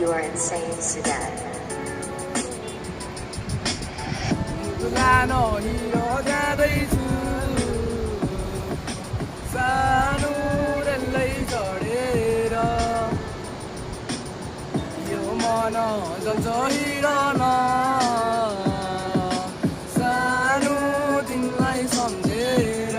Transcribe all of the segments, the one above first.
You are insane, Sudan. Mulano hiro जाँदैछु सानो रेलै चढेर यो मन जल्छ हिँडन सानो तिमीलाई सम्झेर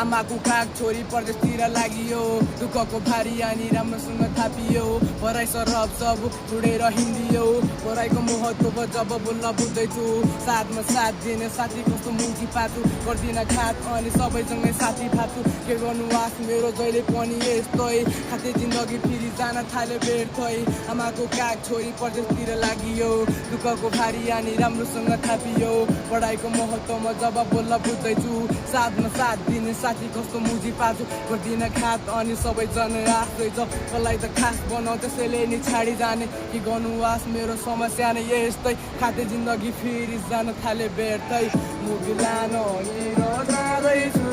आमाको काग छोरी परदेशतिर लागियो दुःखको भारी अनि राम्रोसँग थापियो पढाइ सरब सब छोडेर हिँडियो पढाइको महत्त्व जब बोल्न बुझ्दैछु साथमा साथ दिने साथी कस्तो मुजी पाछु गर्दिन खात अनि सबैसँगै साथी फाछु के गर्नु आश मेरो जहिले पनि यस्तै खाते जिन्दगी फेरि जान थाल्यो व्यर्थै आमाको काग छोरी परदेशतिर लागियो दुःखको भारी अनि राम्रोसँग थापियो पढाइको महत्त्वमा जब बोल्न बुझ्दैछु साथमा साथ दिने साथी कस्तो मुजी पाछु गर्दिन खात अनि सबैजना आफै कसलाई त खास बनाउ त्यसैले नि छाडी जाने के गर्नु आश मेरो समस्या नै यस्तै खाते जिन्दगी फेरि जान थाले व्यर्थै मुभी लान हिँड जाँदैछु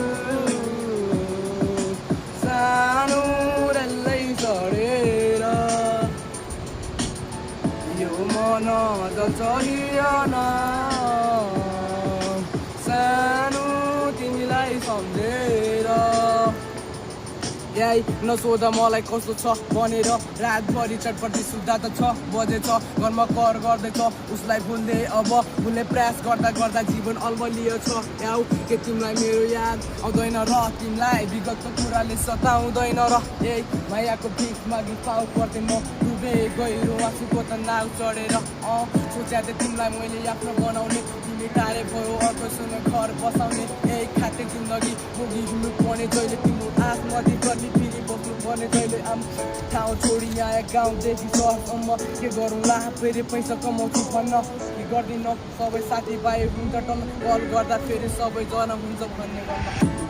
सानो रेलै चढेर यो मन जल्छ हिँडन सानो तिमीलाई सम्झेर नसोध मलाई कस्तो छ भनेर रातभरि चटपटी सुत्दा त 6 बजेछ घरमा कर गर्दैछ उसलाई भुल्दै अब भुल्ने प्रयास गर्दा गर्दा जीवन अल्मलियो छ याउ के तिमीलाई मेरो याद आउँदैन र तिमीलाई विगतको कुराले सताउँदैन र मायाको भिख मागी पाउ पर्दै म डुबे गहिरो आँसुको त नाउ चढेर सोच्या थिएँ तिमीलाई मैले आफ्नो बनाउने तिमी टाढे भयो अर्कोसँग घर बसाउने खाते जिन्दगी पुगी हिँड्नु पर्ने जहिले तिम्रो आँख नदी गर्ने फेरि बस्नु पर्ने जहिले आम ठाउँ छोडी आए गाउँदेखि सहरसम्म के गरौँला फेरि पैसा कमाउँछु भन्न के गर्दिन सबै साथीभाइ हुन्छ टन कल गर्दा फेरि सबैजना हुन्छ भन्ने गर्न